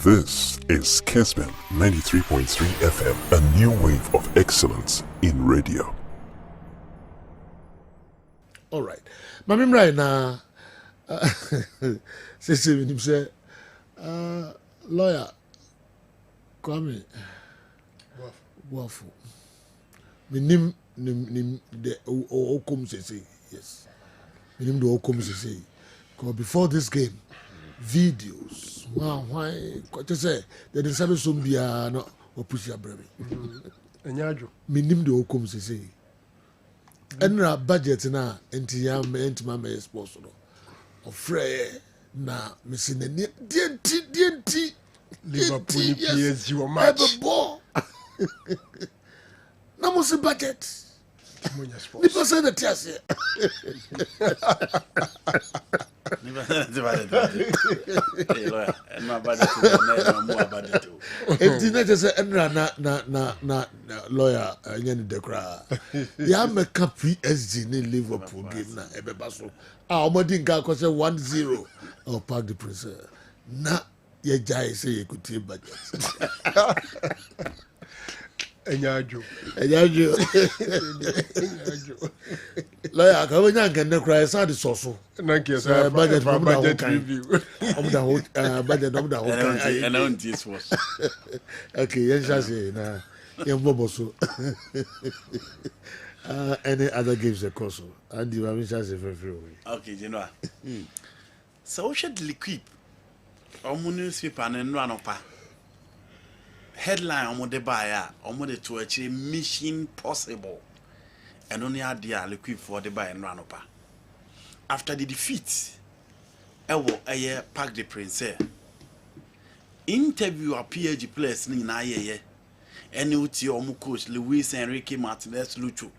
This is Kessben 93.3 FM, a new wave of excellence in radio. All right. Mamim right now, say, lawyer, Kwame, Waffle. Minim the Okum say yes. Minim the Okum say. Because before this game, videos. Wow, why? What you say? They didn't say some be no or push your baby. Minim the Okum say. And our budget na enti mama sports no. Ofre na missing the DNT Liverpool PSG o match. Na mo se budget. People say the tears here. Hey lawyer, and my budget is more budget. Enti na just say enra na lawyer nyane de kra. Ya make PSG ni Liverpool game na ebeba so. Omodi nka ko say 1-0 or Park the Prince. Na ye jai say you could take budget. Enyajo. Lawyer, come on, can the cry? Sad is also. Thank you, sir. Budget review. The whole budget of the whole. And on this was Okay, yes, I say now. Boboso. Any other games, of course. And you have just a very okay, you know. So we should liquid. Newspaper and run up. Headline on the buyer, on the to achieve mission possible. And only idea liquid for the buyer and run up. After the defeat, I Park the Prince. Interview a PSG players in Aye, and you coach Luis Enrique Martinez Lucho.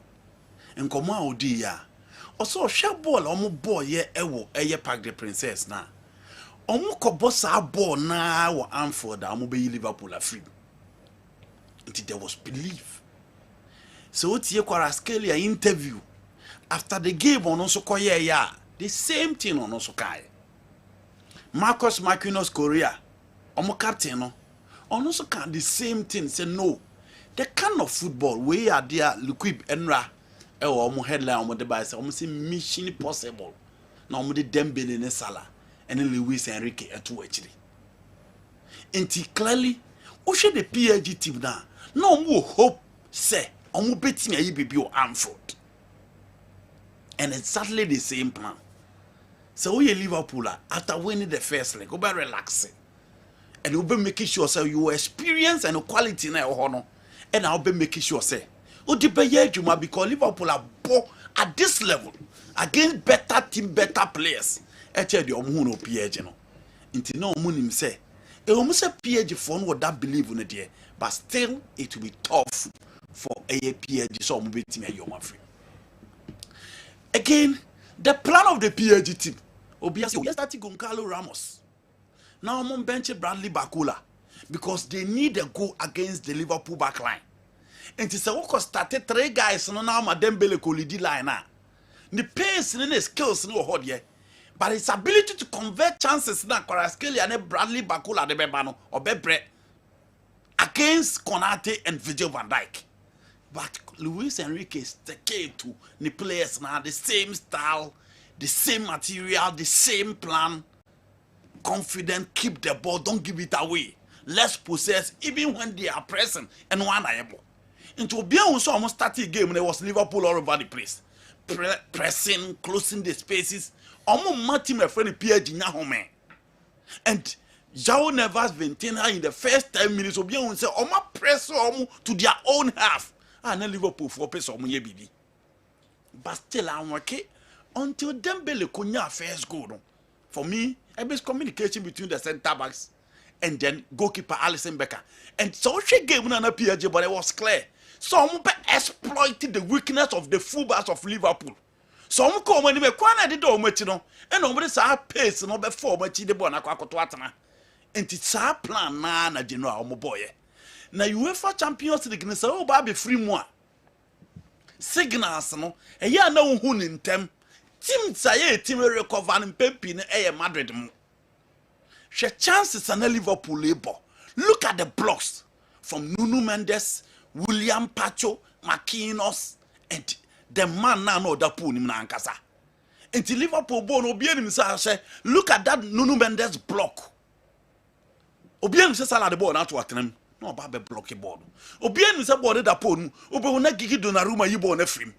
And come out, dear. Also, shall ball on boy, Park the Princess now. Omuko boss our ball now, Anford, Amobe Liverpool are free. There was belief. So it's your Quarascalia interview after the game on also koya the same thing on also kai. Marcus Marquinhos Korea, omo captain no, on also can the same thing say no. The kind of football we are there liquid enra omo headline omo the by say omo say mission possible. Na omo the Dembele ne Salah and Luis Enrique eto actually. Until clearly o should the PSG team now. No more hope, say, on betting a baby or Anfield. And exactly the same plan. So we Liverpool after winning the first leg, go by relaxing. And you'll be making sure say you experience and quality na honor. And I'll be making sure say, Juma because Liverpool are at this level against better team, better players. Eche the omuno PSG no. Inti no omunim say. E almost a PSG phone would that believe in it, but still it will be tough for a PSG so again, the plan of the PSG team obviously we started Goncalo Ramos. Now I'm on bench Bradley Bakula because they need a goal against the Liverpool back line. And it's a started 3 guys no now Dembele Kolidi line now. The pace and the skills no hold here. But his ability to convert chances na Kvaratskhelia and Bradley Bakula de Bebano or Bebre against Konate and Virgil van Dijk. But Luis Enrique is the key to the players now, the same style, the same material, the same plan. Confident, keep the ball, don't give it away. Let's possess even when they are pressing and one able. Into Bian so almost started game there was Liverpool all over the place. Pressing, closing the spaces. Omo team a friend PSG nya home. And João Neves Ventina in the first 10 minutes obi won say omo press omo to their own half. And Liverpool for pace omo ye bibi. But still I'm okay until Dembele konya first goal. No. For me, a best communication between the centre backs and then goalkeeper Alisson Becker. And so she game na PSG but it was clear. So omo exploited the weakness of the fullbacks of Liverpool. So I'm coming to me, Kwana did all much, no, and nobody's our pace, no before much the bona quacotuatana. And it's our plan, na general, my boy. Now, UEFA Champions League, so Bobby free more. Signals, no, and ya no who in them. Team Saye, team recover and Pempin, Madrid. She chances and Liverpool labor. Look at the blocks from Nuno Mendes, William Pacho, Marquinhos, and the man now know that pool in Nankasa. Until Liverpool born Obianim say, look at that Nuno Mendes block. Obianim says the ball not to them. No babe block board. Obianim say board that pool. Obianim Gigi Donnarumma you born a frame.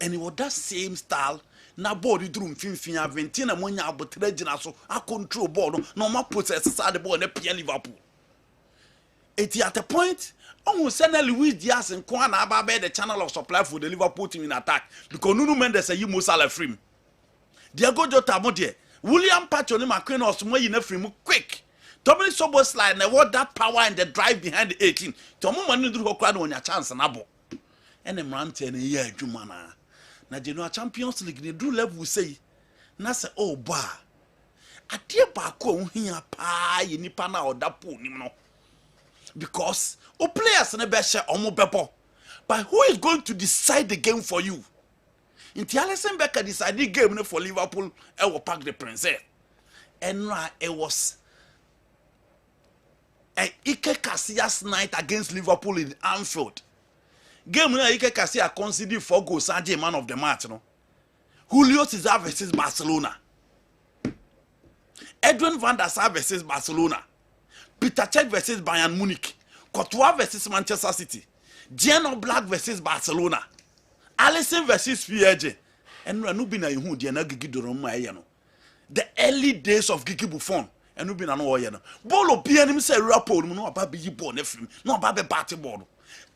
And it was that same style. Na board you drew finfin Aventina Monya Abotrejina so I control board no more process the ball and P Liverpool. It's at a point almost send Luis Diaz and Kwana Ababe the channel of supply for the Liverpool team in attack because Nuno Mendes say you must sell free. Diego Jota Modie, William Pacho and Marquinhos more in a free quick. Dominic Sobo slide and what that power and the drive behind the 18. Tomu manu do crowd on your chance and abo. And them run 10 a year Jumana. Na you know Champions League they do level say na say oh ba ade ba ko ohia pa ye nipa na odapo nim no because o players na be share omo bebo but who is going to decide the game for you inti Alisson Becker decide the game no for Liverpool e wo Parc des Princes and it was a Ike Casillas night against Liverpool in Anfield. Game na Ike Casillas conceded 4 goals Sanjay man of the match no. Julio Cesar versus Barcelona. Edwin van der Sar versus Barcelona. Peter Cech versus Bayern Munich. Courtois versus Manchester City. Geno Black versus Barcelona. Alisson versus PSG. And no be na hu de na Gigi Donnarumma ye no. The early days of Gigi Buffon and no be na no ye no. Ball obi anim say Liverpool no aba be yi ball na film. No aba be bat ball.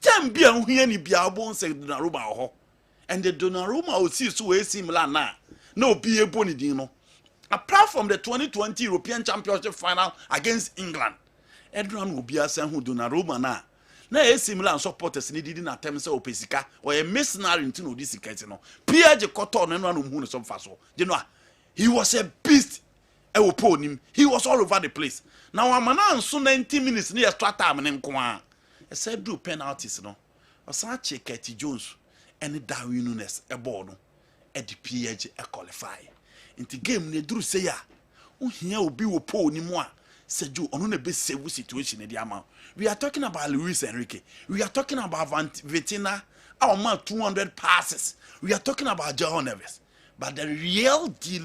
Tem bia hu ye ni bia bon say Donnarumma ho. And the Donnarumma o see so AC Milan na obi e boni din no. Apart from the 2020 European Championship final against England, everyone will be asking who Donnarumma na AC Milan supporters ni did na term say opesika or a mercenary into no this kete no. PSG Koto no no hu no some faso. You know, he was a beast. E wo po nim. He was all over the place. Now amana so 90 minutes near extra time ne nko a. E said do penalties no. Osache Keti Jones and Darwin Nunes e ball no. E the PSG e qualify. Inti game ne duru say ya ohia obi wo po ni mu a seju ono na be save situation e ama. We are talking about Luis Enrique. We are talking about Vitina, our man 200 passes. We are talking about João Neves. But the real deal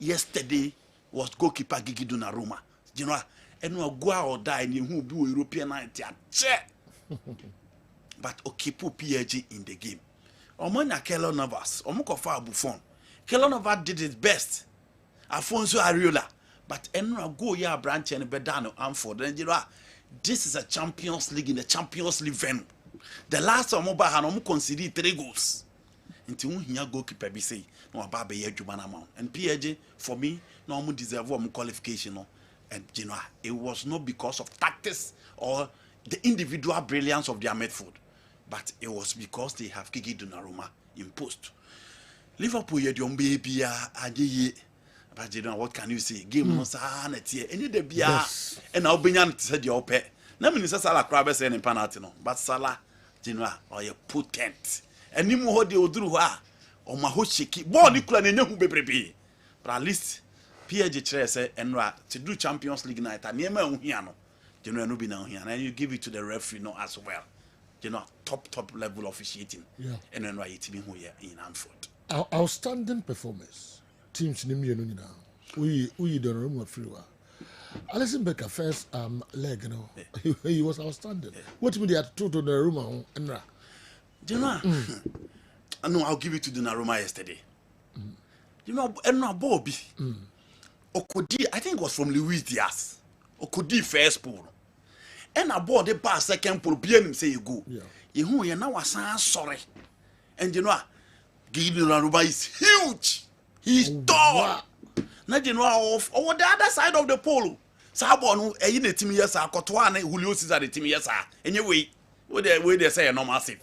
yesterday was goalkeeper Gigi Donnarumma. You know, and we go or die in who be European night. But Okipu PSG in the game. Omanya Keylor Navas, Omukofa Buffon. Keylor Navas did his best. Afonso Areola. But Enra go ya branch and Bedano Amford. And you know, this is a Champions League in the Champions League venue. The last time Oba had conceded 3 goals. Until here goalkeeper be say no about be Jumana amount. And PSG for me no more deserve one qualification no. And you know, it was not because of tactics or the individual brilliance of their midfield, but it was because they have Gigi Donnarumma imposed. Liverpool ye don baby aje. But you know what can you say? Game no sa na tie. Any de bia and now Benyan said the ope. Na me say Salah crab say in penalty no. But Salah, you know, or you potent. And him ho de oduru ho a o ma ho shiki. Ball ni kula na nyahu bebrebe. But at least PSG chere say enra to do Champions League night and ma hu hia no. You know no be na hu hia. And you give it to the referee no as well. You know, top level officiating. Yeah. And enra yitimi hu here in Anfield. Outstanding performance. Teams ni mienu nyina we Donnarumma free wa Alisson Becker first leg no he was outstanding. What me they had to Donnarumma enra you know no I'll give it to Donnarumma yesterday. You know enra Bobby Okodi I think it was from Luis Diaz Okodi first pool and a ball the pass second pool be him say you go you hu ye na wasan sorry and you know Gigi Donnarumma is huge. He's tall. Na you know over the other side of the pole. Sabo no eyi na team yes Courtois na Julio Cesar the team yes anyway we they say no massive.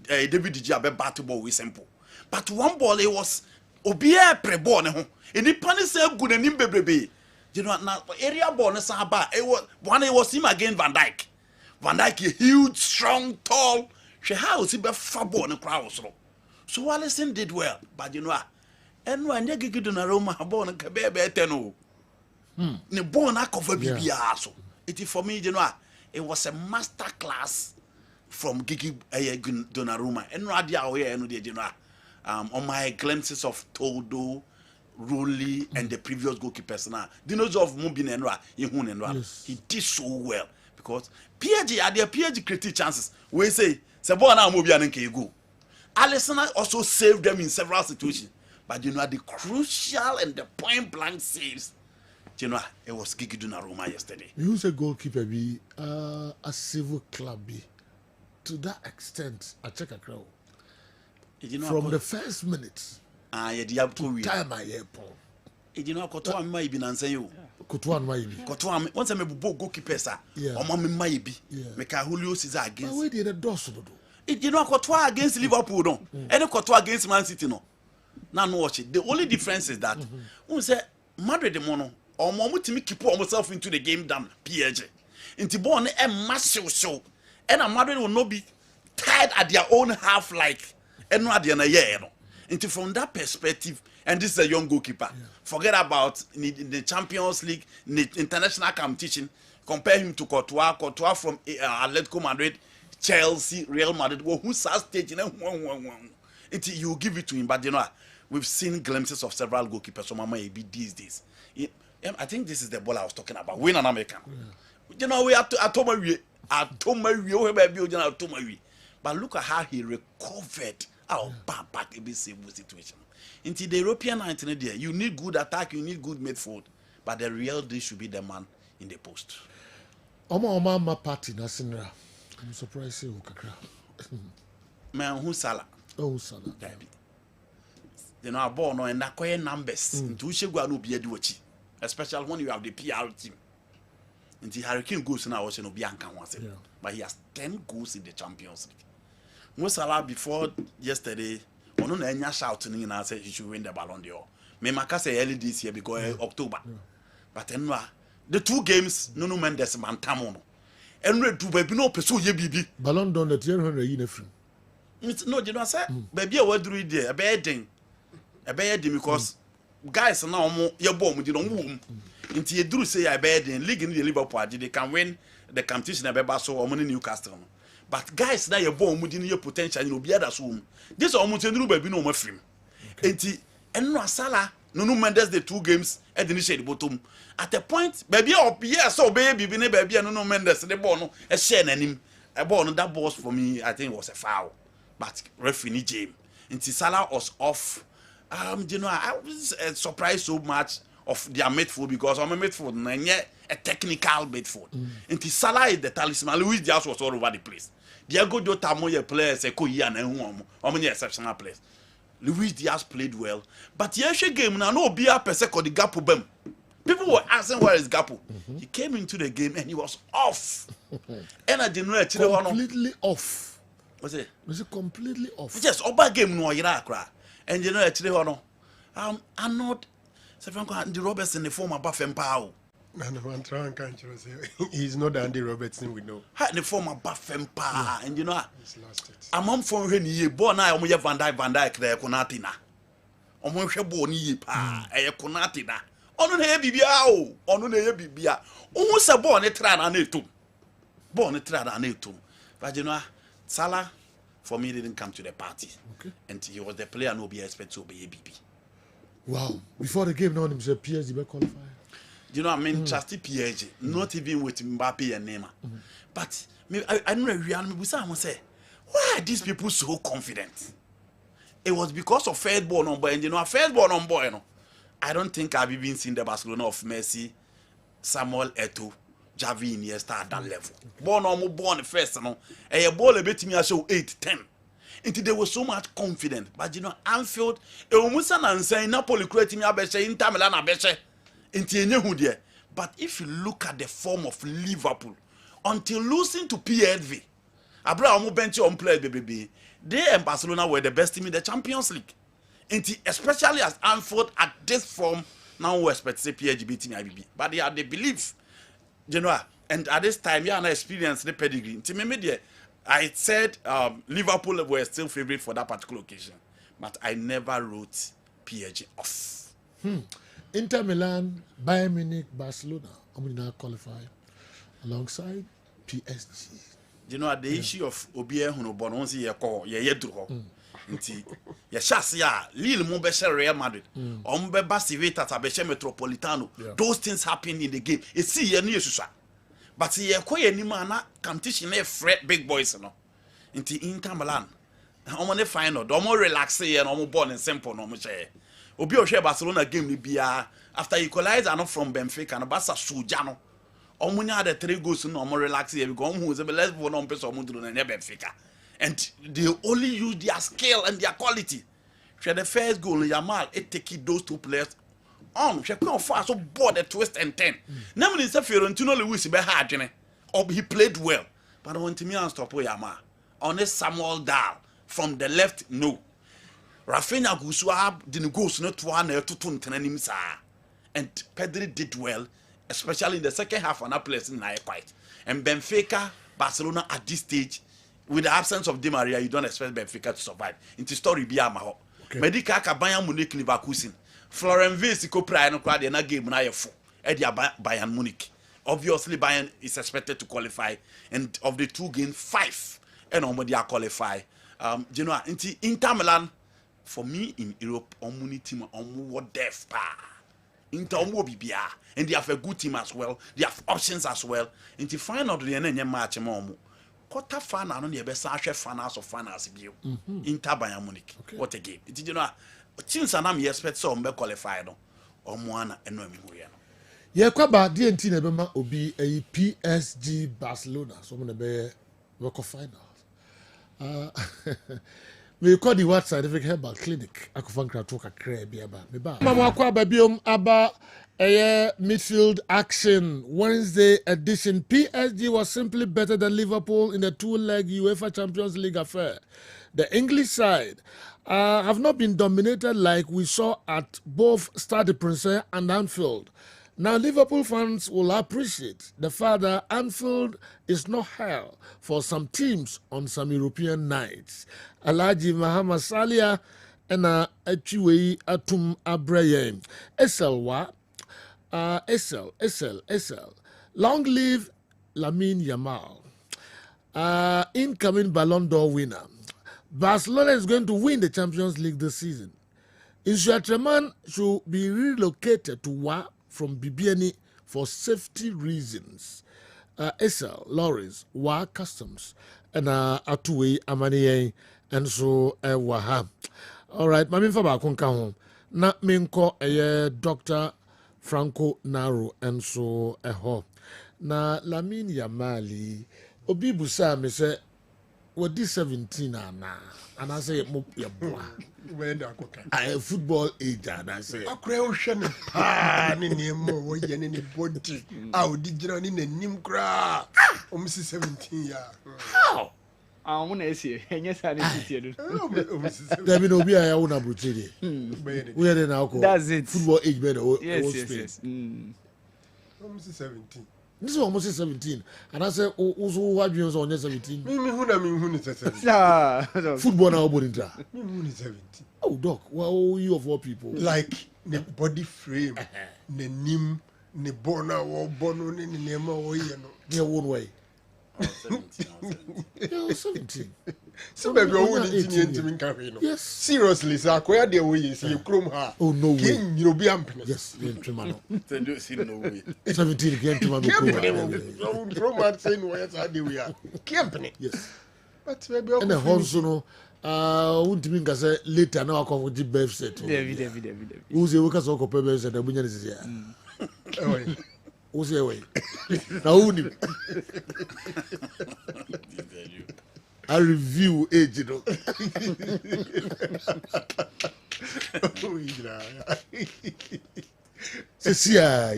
David Digi abe battle ball we simple. But one ball it was obia pre ball ne ho. Eni pani say good anim bebrebe. You know na area ball na Saba it was him against Van Dijk. Van Dijk a huge strong tall. She how see be fa ball ne crowd so Alisson did well but you know and when you get to Donnarumma born and Kessben no. Ne ball na cover BBR so. It is for me, it was a master class from Gigi Donnarumma. And Radia away on my glimpses of Todo, Rulli, and the previous goalkeepers now. The nose of Mubin and Ra, he did so well because PSG are their PSG created chances. We say Sabona Mubian and go. Alisson also saved them in several situations. But the crucial and the point blank saves. It was Gigi Donnarumma yesterday. You say goalkeeper be a civil club be to that extent. I check a crowd from the first minute. Time I hear Paul. Kotoa might be Nansayo. Kotoa might be. Kotoa once I'm a goalkeeper, sir. Or Mammy might be. Meka Julio Cesar against. Where did the doors do? Kotoa against Liverpool, no. Any Kotoa against Man City, no. Now, no watch it. The only difference is that who say Madrid the mono. Or Momutimi keep himself into the game than PSG. Into born a massive show. And a Madrid will not be tied at their own half like and not the year. Into from that perspective, and this is a young goalkeeper. Forget about the Champions League, the international competition. Compare him to Courtois from Atletico Madrid, Chelsea, Real Madrid. Who's stage until you give it to him, but we've seen glimpses of several goalkeepers. So Mama be these days. I think this is the ball I was talking about. Win an American. We have to but look at how he recovered our back in this situation. Into the European 19 there, you need good attack, you need good midfield, but the real deal should be the man in the post. Oma party na sinra. I'm surprised say Ukakra. Man, who Salah? Oh, Salah. Our ball no and acquire numbers. Into Shegua no be a especially when you have the PR team. And the Hurricane goes now also no Bianca once. But he has 10 goals in the Champions League. Musala before yesterday, on any shouting and I said he should win the Ballon d'Or. Memaka say early this year because October. But then the two games, no Mendes man Tamono. And we do baby no pursue ye bibi. Ballon d'Or the 300 in a free. No, you know, say, baby, a word read there, a bad thing. A bad thing because guys now your bomb you don't womb until you do say I bad in league in the Liverpool they can win the competition about so or money Newcastle. But guys now your bomb within your potential you'll be at home. This almost a new baby no more film. And no Salah no Mendes the two games at the initiate bottom. At the point baby up yes so baby baby no Mendes the ball no a share him a ball that balls for me I think was a foul. But referee James until Salah was off. I was surprised so much of their midfield because I'm a midfield and yet a technical midfield. And Salah is the talisman. Luis Diaz was all over the place. Diego Jota more players, Koyan and many exceptional players. Luis Diaz played well, but the game now no be a person called the Gapo Bem. People were asking where is Gapo. He came into the game and he was off. And I didn't know completely off. Was it? Was it completely off? Yes, over game no Iraq. And actually, I'm not the Robertson, the former Buffett Pow. He's not the Andy Robertson we know. The former Buffett Pow, and I'm on for when born. I am Van Dyke, there, Conatina. On when she born ye pa, a Conatina. On a BBA, on a BBA. Almost a born a trad and a two. Born a trad and a two. But Salah. For me, didn't come to the party. Okay. And he was the player no be expected to be a BB. Wow. Before the game, no one said PSG be qualified. Just PSG, not even with Mbappe and Neymar. But I know we say, why are these people so confident? It was because of first born on boy, and first born on boy, I don't think I've even seen the Barcelona of Messi, Samuel Eto'o, Javi Iniesta at that level. Born first, and a ball a bit me I show 8-10. Until they were so much confident. But Anfield, a woman and saying Napoli creating me a better in Milan a better. But if you look at the form of Liverpool, until losing to PSV, Abraham bench on play baby. They and Barcelona were the best team in the Champions League. Especially as Anfield at this form, now we expect to say PSG beating IBB. But they had the belief. And at this time, you and I experienced the pedigree. I said Liverpool were still favorite for that particular occasion, but I never wrote PSG off. Inter Milan, Bayern Munich, Barcelona. I'm going to qualify alongside PSG. You know, the issue of Obie Huno once ye call ye draw. Nti ye chance ya Lille mo be Real Madrid. Be Basivita tabeshe Metropolitano. Those things happen in the game. E see ye no yesusa. But ye ko ye ni na competition e fret big boys no. Nti Inter Milan. Omo ne final, omo relax ye no omo ball and simple no mo share. Obi o share Barcelona game ni bia after equalize no from Benfica no Barca soja no. Omo nya the 3 goals no omo relax here because omo say let's go no person omo do na Benfica. And they only use their skill and their quality. Share the first goal Yamal it take those 2 players on. Share come fast so board the twist and turn. Now when say Fiorentino Lewis be hard or he played well. But when Timian stop Yamal on a Samuel Dahl from the left no. Rafinha Gusua didn't go so not one to 2 sa. And Pedri did well, especially in the second half on that place in quite. And Benfica, Barcelona at this stage, with the absence of Di Maria, you don't expect Benfica to survive. Into story be amaho. Medica Bayern Munich Leverkusen. Florent Wirtz ko pray no kwade na game na yefo. E dia Bayern Munich. Obviously Bayern is expected to qualify, and of the 2 games 5 and almost qualify. You know, Inter Milan for me in Europe omuni team what def pa. Inter bibia, and they have a good team as well. They have options as well. Into final the enye match mo. Quarter final no the best finals of finals bio. Inter Bayern Munich. What a game. It you know teams and I'm expect so be qualify no. Omo ana eno mi ho ye no. Ye kwaba DNT na bema obi a PSG Barcelona so mo na be quarter finals. We call the What Scientific Herbal Clinic. Akufankra toka kre bi aba. Me ba. Mama kwa ba biom aba midfield action Wednesday edition. PSG was simply better than Liverpool in the 2-leg UEFA Champions League affair. The English side have not been dominated like we saw at both Stade de Princes and Anfield. Now, Liverpool fans will appreciate the fact that Anfield is not hell for some teams on some European nights. Alaji Muhammad Salia and Achiwei Atum Abrayem. SL. Long live Lamine Yamal. Incoming Ballon d'Or winner. Barcelona is going to win the Champions League this season. Insuatreman should be relocated to Wa from Bibiani for safety reasons. SL, Lorries, Wa Customs, and Atuwe Amaniye, and so Waha. All right, Mamin Faba Kunka home. Na Minko Dr. Franco Naro, and so Na Lamine Yamali, Obibusa, me say, what this 17 and I say, your boy. I have football age, and I say, I creation any more than any body. How did you run in a Nimcra? Almost 17 years. How? I want to see, and yes, I didn't. There be no beer. I own a boutique. We are in alcohol. That's it. Football age better. Yes. Almost 17. This is almost 17. And I said, also, what you on 17? Football now, Bodinta. 17. Oh, Doc, well, you of all people. Like the body frame, the nim, the bona or bono in the name of Near one way. 17. Yeah, 17. So maybe I wouldn't engineer. Yes. Seriously, sir, where the way is you chrome her. Oh, no way. King, you'll be amping. Yes, no way. 17 again to my chrome her saying where we are. Company. Yes. But maybe and the Honsono, won't mean I say later now, I come with the birth set. David. Who's the workers of Copper and the Bunyan is here? Who's the way? Now, who I review age, you know. Cecilia,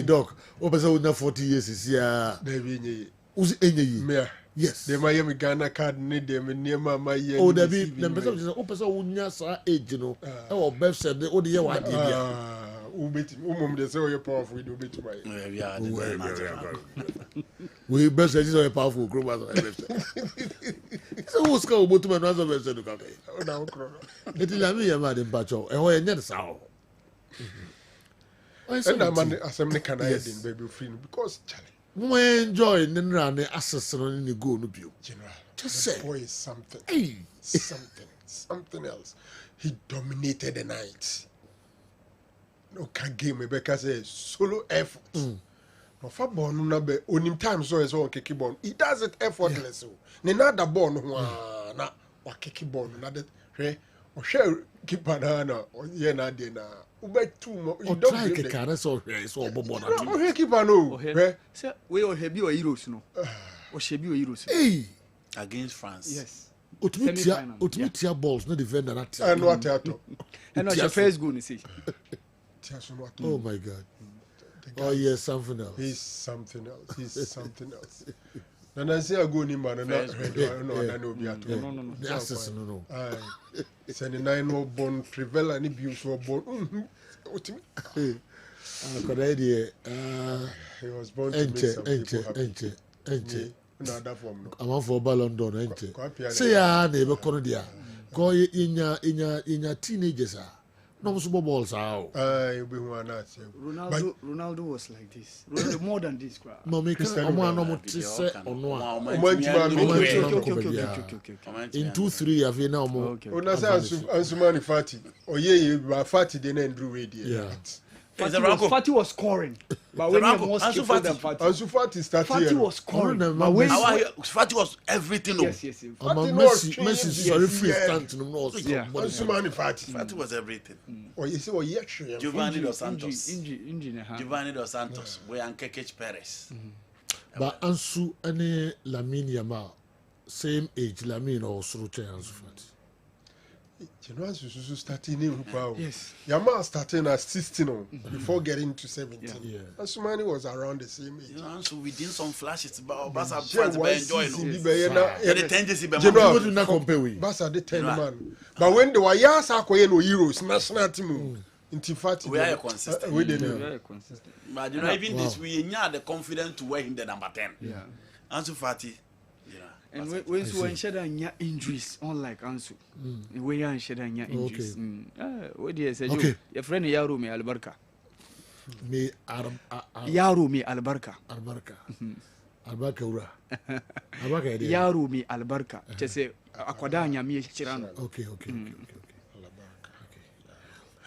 Doc. Over 40 years is here. Who's any? Yes. The Miami Ghana card need them near my year. Oh, there be the person who age, you know. Oh, Bev said the only year one idea. They say you're powerful, we do bit my. We best say you're powerful group as a so who's called to my other website? It is a mere man in Bacho, and why never saw. And I'm an assembly can I in baby free because Charlie. We enjoy the assassin in the go no view. General, Just the say. boy is something. Hey. Something else. He dominated the night. No can game because a solo effort. No for ball no number onim time so is on kick ball. He does it effortless. Ne na da ball no na wa kick ball na that o share keeper na o ye na de na ube too much. You don't Try believe to it. carry so bobo na. O he keeper no. Say we o hebi o heroes no. O shebi o heroes. Hey. Against France. Yes. Ultimate balls no defender that. And what ato. And your first goal, you see. Oh my God. Oh yes, something else. He's something else. He's something else. And I say I go in man and not no be at all. No. The assassin no. Aye. Send the 9 no born prevail and abuse or born. He was born to make some people happy. enche. No, that form no. I'm for Ballon d'Or enche. Say ya na ebe kono dia. Ko inya teenagers ah. No super balls ah. Aye, we want that. Ronaldo was like this. Ronaldo more than this crowd. No me can omo no mo ti say ono in 2-3 have now omo. Ona say Ansumani Fati. Oye Fati dey na ndru radio. Yeah. Fati was scoring, but when he was skillful than Fati. Ansu Fati started. Fati was scoring, but when Fati was everything. yes. Messi sorry free stand no. Ansumani Fati. Fati was everything. Or you say or ye actually. Giovanni dos Santos. Engine. Giovanni dos Santos. We and Kekech Perez. But Ansu and Lamine Yamal same age Lamine or Sruche Ansu Fati. You know, as you starting in Yes. Yamal starting at 16 before getting to 17. Yeah. Ansumani was around the same age. You know, so we did some flashes about Basa Yeah, France one enjoying. season, The 10 days General, What do not compare with? Basa the 10 man. But when they were years akoye no heroes, national team. Inti Fati. We are consistent. We didn't know. Very consistent. But you know, even this, we had the confidence to wear him the number 10. Yeah. Ansu Fati. And when you share injuries, unlike Ansu, when you share injuries, what do you say? Your friend Yaro me Albarka. Me Yaro me Albarka. Albarka ura. Albarka idea. Yaro me Albarka. Just say akwadanya me chirano. Okay.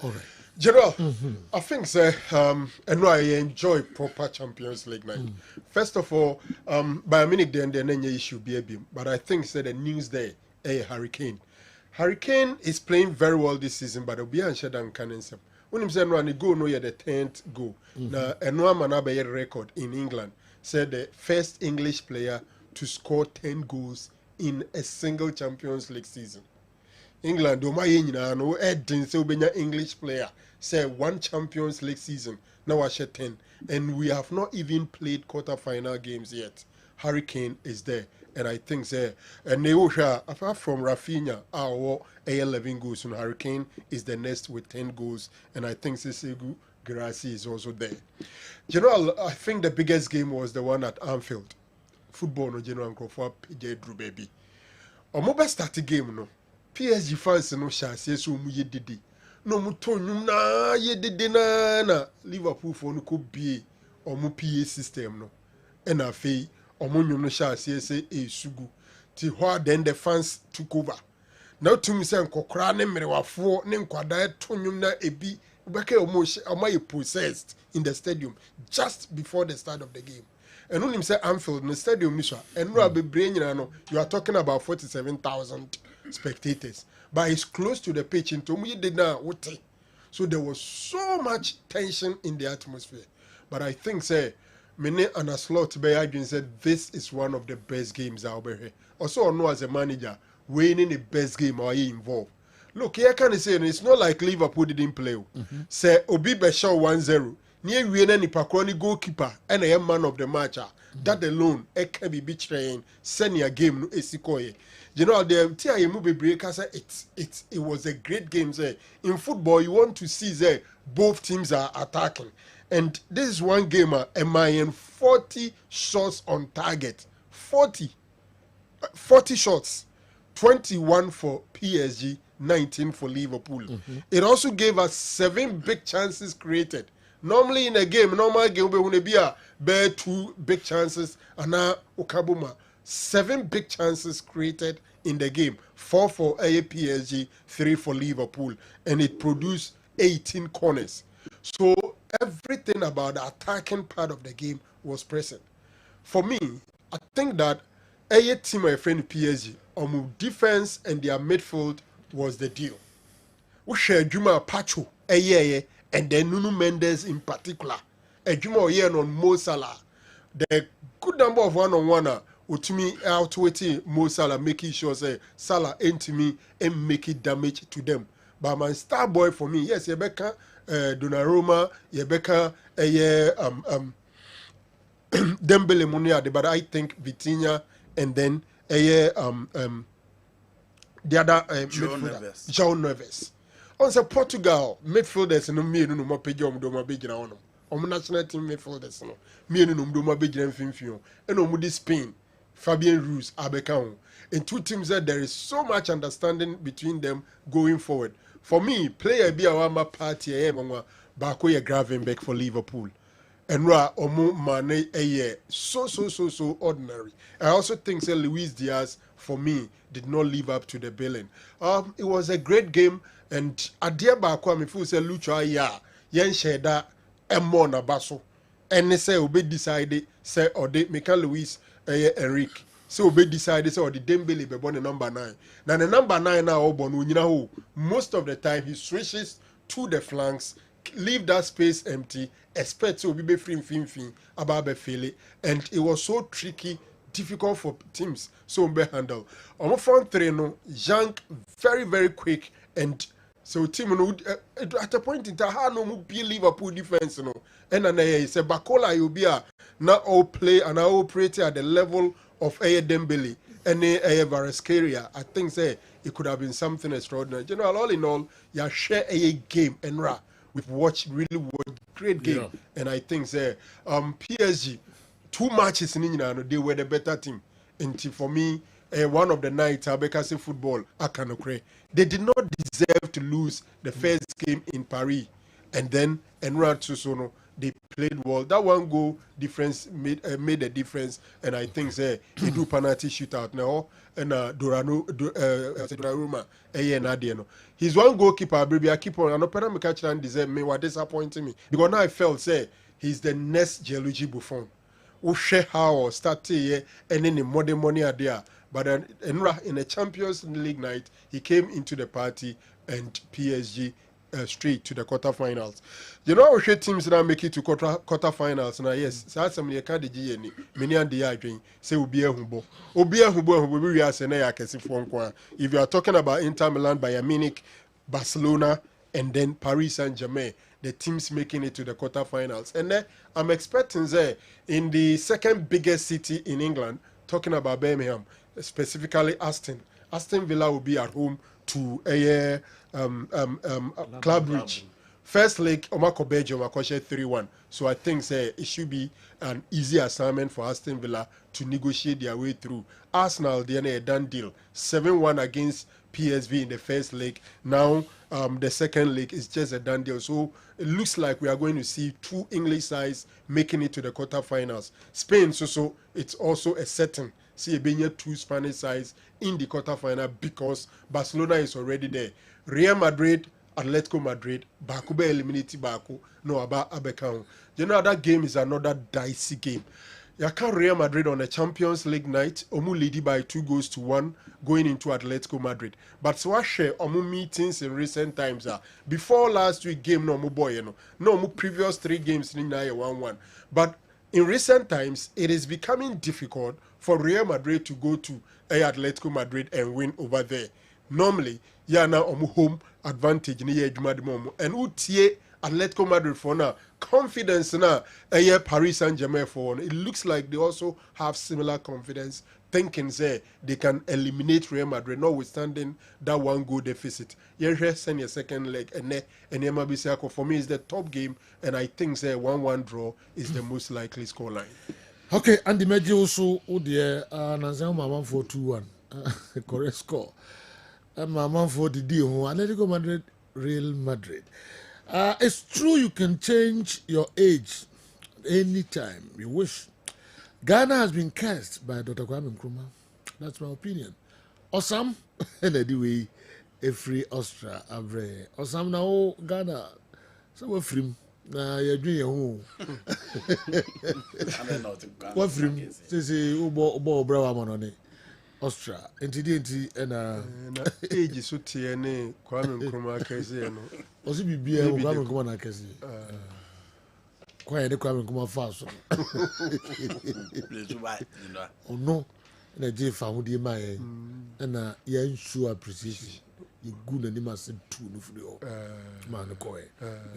All right. General, I think, sir, and I enjoy proper Champions League night. First of all, Bayern Munich then issue be, but I think, sir, the news there, Hurricane. Hurricane is playing very well this season, but it'll be on Shedan Cannon. When him say no, and go no, yeah, the 10th goal. Now, and no man have a record in England. Said the first English player to score 10 goals in a single Champions League season. England, do my no Edin say obenya English player say one Champions League season now I 10, and we have not even played quarter-final games yet. Hurricane is there, and I think say and Neosha apart from Rafinha, our 11 goals, and Hurricane is the next with 10 goals, and I think Sesegu Grassi is also there. General, I think the biggest game was the one at Anfield. Football no General Crawford PJ Drew baby. Omo best start the game no. PSG fans no shase so mu yedede no mu tonum na yedede na Liverpool for no ko bie omo PA system no and afei omo nyum no shase say esugu ti ho then the fans took over now to me say nkokora ne merewafo ne nkwada tonum na ebi ubeke omo possessed in the stadium just before the start of the game. And when him say Anfield in the stadium, and no be brain, you are talking about 47,000 spectators, but it's close to the pitch. Into me did not so there was so much tension in the atmosphere. But I think say many and a slot by arguing said this is one of the best games I'll be here. Also, I know as a manager, winning the best game are you involved. Look, here can I say it's not like Liverpool didn't play. Say Obi Beshaw 1-0. Near Vienna Nipakroni goalkeeper and a man of the match. That alone, it can be betraying senior game no esikoye. You know the TIA movie breaker say it was a great game. Say in football you want to see say both teams are attacking. And this is one game in 40 shots on target. 40 shots. 21 for PSG, 19 for Liverpool. It also gave us 7 big chances created. Normally in a game, normal game, we be a bare 2 big chances, and now Okabuma 7 big chances created in the game. 4 for PSG, 3 for Liverpool, and it produced 18 corners. So everything about the attacking part of the game was present. For me, I think that a team my friend PSG, defense and their midfield was the deal. We share Juma Pacho, and then Nuno Mendes in particular. A Juma on Mo Salah. The good number of one-on-one to me outweighing Mo Salah, making sure say Salah into me and make it damage to them. But my star boy for me, yes, Rebecca, Donnarumma, Rebecca, Dembele Muniade, but I think Vitinha and then the other João Neves. On the Portugal midfielders no me no mo page do ma be gina ono. Omo national team midfielders no me no do ma be gina mfimfio. And omo di Spain Fabian Ruiz abeka ho. In two teams that there is so much understanding between them going forward. For me, player be our party baako ye Gravenberch for Liverpool. And omo mane so ordinary. I also think that Luis Diaz for me did not live up to the billing. It was a great game, and adia baako me feel say Lucho yen sheda emo na baso. And say obe decide say ode Michael Luis Enrique. So obe decide say ode Dembele be born number 9. Now the number 9 now obon unyina ho. Most of the time he switches to the flanks, leave that space empty, expect to be free about be feel it, and it was so tricky, difficult for teams so be handle. On front three no, young, very quick, and so team no at a point in time how no be Liverpool defense no, and then say Bakola you be a not all play and all operate at the level of Dembele and Varaskeria. I think say it could have been something extraordinary. General, all in all, you share a game and we've watched great game, and I think say PSG 2 matches in England they were the better team. And for me, one of the nights Abekasi football Akanokre, they did not deserve to lose the first game in Paris, and then Enra Tsusono they played well. That one goal difference made a difference, and I think say he do penalty shootout now. And Donnarumma his one goalkeeper baby I keep on and open me catch and deserve me what disappointing me because now I felt say he's the next Gianluigi Buffon who share how start here and then the money are there, but in a Champions League night he came into the party and PSG straight to the quarterfinals. You know how teams now make it to quarterfinals now. Yes, so that's some card the GNI. Many and the arguing say Obi Humbo we are saying if you are talking about Inter Milan, Bayern Munich, Barcelona, and then Paris Saint-Germain, the teams making it to the quarterfinals. And then I'm expecting say in the second biggest city in England, talking about Birmingham, specifically Aston Villa will be at home to a Club Bridge. First leg, Omako Belgium, Omako 3-1. So I think say it should be an easy assignment for Aston Villa to negotiate their way through. Arsenal, they are a done deal. 7-1 against PSV in the first leg. Now the second leg is just a done deal. So it looks like we are going to see 2 English sides making it to the quarterfinals. Spain, so it's also a certain. See, being 2 Spanish sides in the quarterfinal because Barcelona is already there. Real Madrid, Atletico Madrid, Bakube eliminated Baku, no about Abekang. You know that game is another dicey game. You can Real Madrid on a Champions League night, Omu leading by 2-1 going into Atletico Madrid. But so I share Omu meetings in recent times before last week game no Omu boy no Omu previous 3 games in 1-1. But in recent times it is becoming difficult for Real Madrid to go to Atletico Madrid and win over there. Normally, now Omu home advantage ni Momo and utie Atletico Madrid for now. Confidence now Paris Saint-Germain for one. It looks like they also have similar confidence, thinking say they can eliminate Real Madrid, notwithstanding that 1 goal deficit. Send your second leg and for me is the top game, and I think say 1-1 draw is the most likely scoreline. Okay, and the Meji also Nanzan Mama for 2-1. Correct score. my man for the deal. Atletico Madrid, Real Madrid. It's true you can change your age anytime you wish. Ghana has been cursed by Dr. Kwame Nkrumah. That's my opinion. Osam, and anyway, a free Austria, Abre. Osam now Ghana. So we're free. Nah, you're doing your home. What free? Say, Ubo Brava Monone. Austria. Inti and age so TNA, Kwame Nkrumah Kessben. Also be beer, Kwame Nkrumah Kessben. Kwame Nkrumah fast. Oh no. Na je fa ho de mai na ya nsu appreciation you good na ma se tu no fu de o ma no ko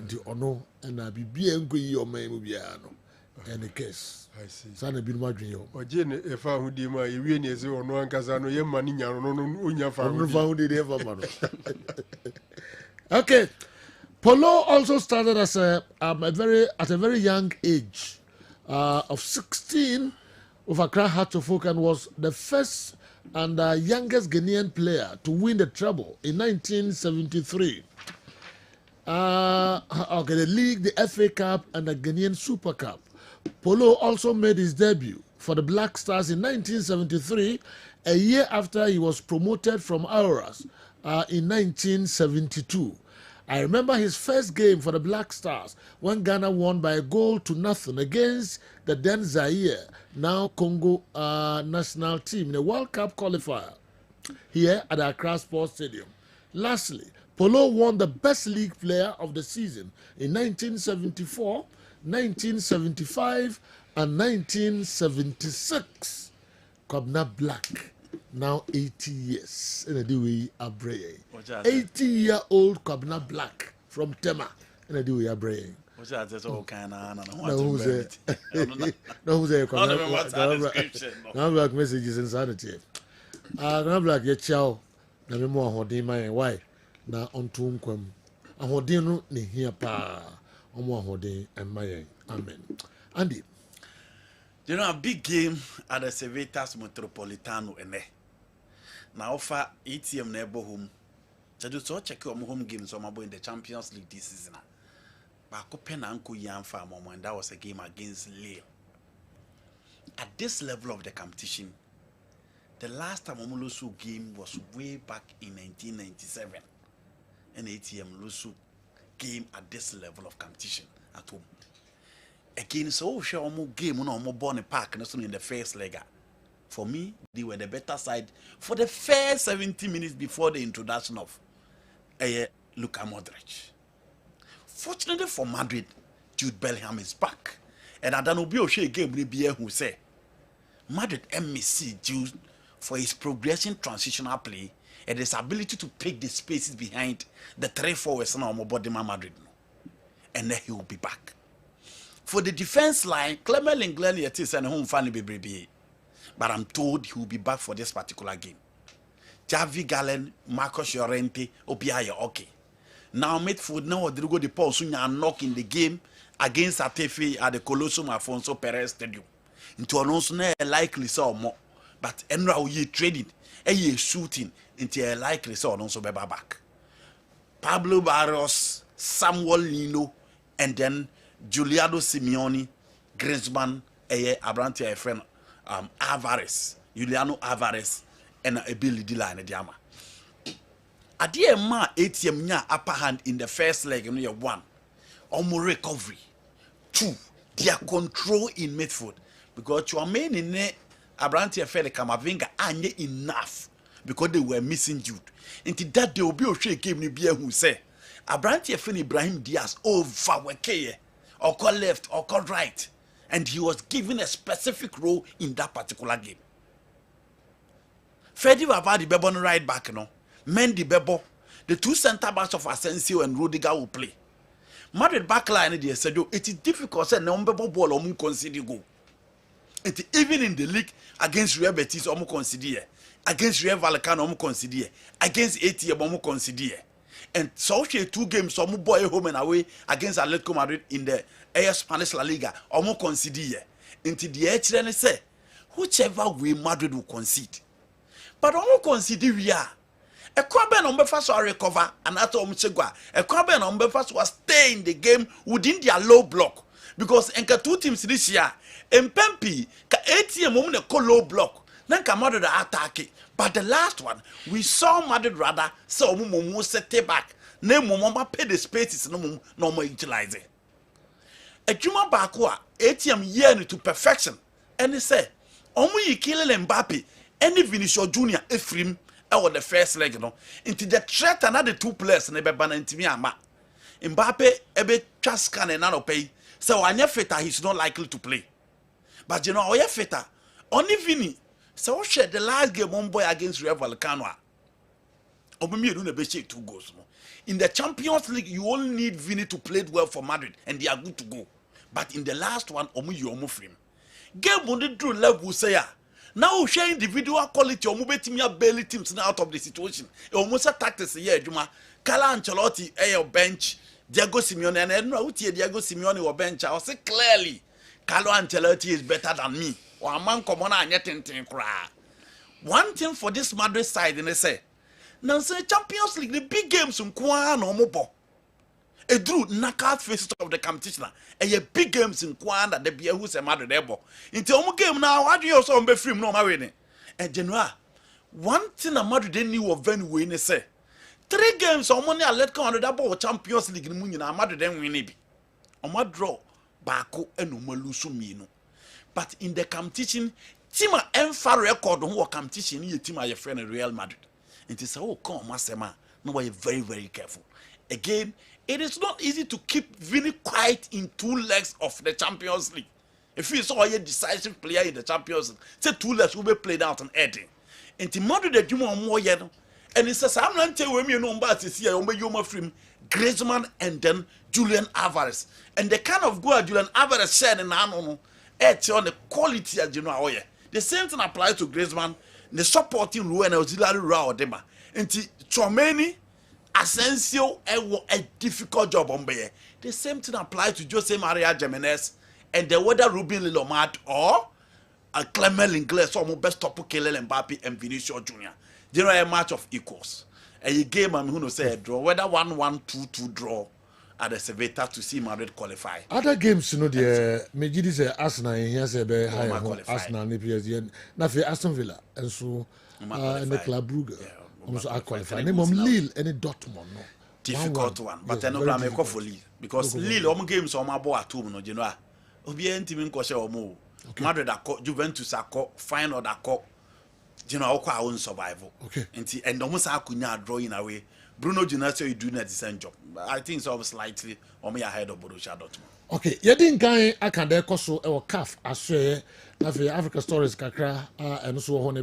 nti ono na bibia nko yi o mai mu bia no and case I see. Sana bi no adwen yo Oje ne e fa ho de ma ye wie ne ese ono ankasa no ye ma ni nya no onya fa ono fa ho de fa ma no. Okay, polo also started as at a very young age of 16. Accra Hearts and was the first and youngest Ghanaian player to win the treble in 1973. The league, the FA Cup, and the Ghanaian Super Cup. Polo also made his debut for the Black Stars in 1973, a year after he was promoted from Auras in 1972. I remember his first game for the Black Stars when Ghana won by a goal to nothing against the then Zaire, now Congo national team in a World Cup qualifier here at the Accra Sports Stadium. Lastly, Polo won the Best League Player of the season in 1974, 1975, and 1976. Kobna Black, now 80 years. In a way, 80-year-old Kobna Black from Tema. In a way, Abraham. What's that? That's all kind of. No, who's there? No, who's there? Now, black messages insanity. Now, black, yet chow. Na me mo ahodin man why na onto nkwam ahodin no ne hia pa omo ahodin emma. Amen. Andy, you know, a big game at the Civitas Metropolitano now offer ATM neighborhood. So do so check your home games on in the Champions League this season. But Copen Uncle Yan Farm and that was a game against Lille. At this level of the competition, the last time Omolosu game was way back in 1997. An ATM Lusu game at this level of competition at home. Again, so show more game on more born park in the first leg. For me, they were the better side for the first 70 minutes before the introduction of Luka Modric. Fortunately for Madrid, Jude Bellingham is back. And I don't know if game will be who say Madrid MSC Jude for his progression transitional play and his ability to pick the spaces behind the 3 forwards now Madrid. And then he will be back. For the defense line, Clement Lenglen yet is and home family baby. But I'm told he will be back for this particular game. Javi Gallen, Marcos Llorente, Obiaya, okay. Now midfield now they go the Paul Sunya knock in the game against Atefe at the Colossum Afonso Perez Stadium. Into an likely saw more. But Enra ye trading, ye shooting into a likely saw also be back. Pablo Barros, Samuel Lino, and then Giuliano Simeone, Griezmann, Abrante, a friend, Alvarez, Juliano Alvarez, and a Billy Dylan Diama. A dear ma ATM nya upper hand in the first leg, and 1. Almost recovery. 2. Their control in midfield. Because you are main in there, Abrante Fede Kamavinga anye enough because they were missing Jude. Until that they will be a shake game ni be who say Abrante Fede Ibrahim Diaz over wekeye or call left or call right, and he was given a specific role in that particular game. Fede Vavadi Bebo no right back no. Mendy Bebo, the 2 center backs of Asensio and Rudiger will play. Madrid backline they said it is difficult say no Bebo ball or consider go. Even in the league against Real Betis, omo consider against Real Vallecano, omo consider against ATM, omo consider, and so 2 games, omo boy home and away against Atletico Madrid in the Spanish La Liga, omo consider. Until the HRN say, whichever way Madrid will concede, but omo consider we are, Ekwaben on Befa so recover and after Omchegwa. Ekwaben on Befa so stay in the game within their low block. Because enka two teams this year, Mpempi ka ATM mum ne ko low block. Then ka Madrid attack. But the last one, we saw Madrid rather so mumu set back. Ne mumma pay the spaces no more utilize it. Ejuma Bakua, ATM yearn to perfection. And they say, Omu yi Kylian Mbappe, any Vinicius Junior, Ephraim, or the first leg, you know, into the threat another two players, and ebe ban into me ama. Mbappe, ebe Chaskan and nano pay. So Anyafeta, he's not likely to play. But you know, Oyafeta, only Vini, so share the last game on boy against Real Vallecano. Obumi don't be shake 2 goals. In the Champions League, you only need Vini to play well for Madrid, and they are good to go. But in the last one, Omu you almost frame. Game on the drew level say now share individual quality or move barely teams out of the situation. Almost a tactics here, Juma. Carlo Ancelotti your bench, Diego Simeone, and I know Diego Simeone or bench. I'll say clearly, Carlo Ancelotti is better than me. Or a man come on and yet cry. One thing for this Madrid side, and they say, now say Champions League, the big games on Kwan or Mobo. A drew knockout phases of the competition. A big games in Kwan that the beer who's a Madrid able. Into Omo game now, how do you also be free no my winning? And Genoa, one thing a Madrid didn't knew of venue winning say. 3 games on money I let go on the double Champions League in Munina, Madrid then win it. On my draw, Bako and Umalusu Mino. But in the competition, Tima Enfa record on who competition, you team your friend in Real Madrid. And it is oh come Masema. No, you're very, very careful. Again, it is not easy to keep Vini quiet in 2 legs of the Champions League. If you saw a decisive player in the Champions League, say 2 legs will be played out on Eddie. And the model that you want more yet, and it says, I'm not telling you no but it's here, you frame Griezmann and then Julian Alvarez. And the kind of goal Julian Alvarez shared in Anono, it's on the quality as you know. The same thing applies to Griezmann, the supporting role and auxiliary role of them. And Chouameni, Asensio, a difficult job on Bayer. The same thing applies to Jose Maria Jimenez and the whether Ruben Lilomad or a Clement Lenglet, some best top Kylian Mbappe and Vinicius Junior. They are a match of equals. A game I'm going to say a draw, whether 1-1, 2-2 draw at the Seveta to see Madrid qualify. Other games, you know, the Majid is Arsenal and here's a higher Arsenal and PSG. Now for Aston Villa and so and the Club Brugge. Also I qualify. Name Lille and Dortmund. No. Difficult one. But I know I'm a for Lille. Because Lille games on my boy at home, no, you know. Obi en team nkose omo. Madrid akọ, Juventus akọ, final akọ. You know, our own survival. Okay. And almost I could not draw in a way. Bruno Gennaro you doing a decent job. I think so slightly or me ahead of Borussia Dortmund. Okay, you didn't kind I can there koso e CAF as Africa Stories kakra and so on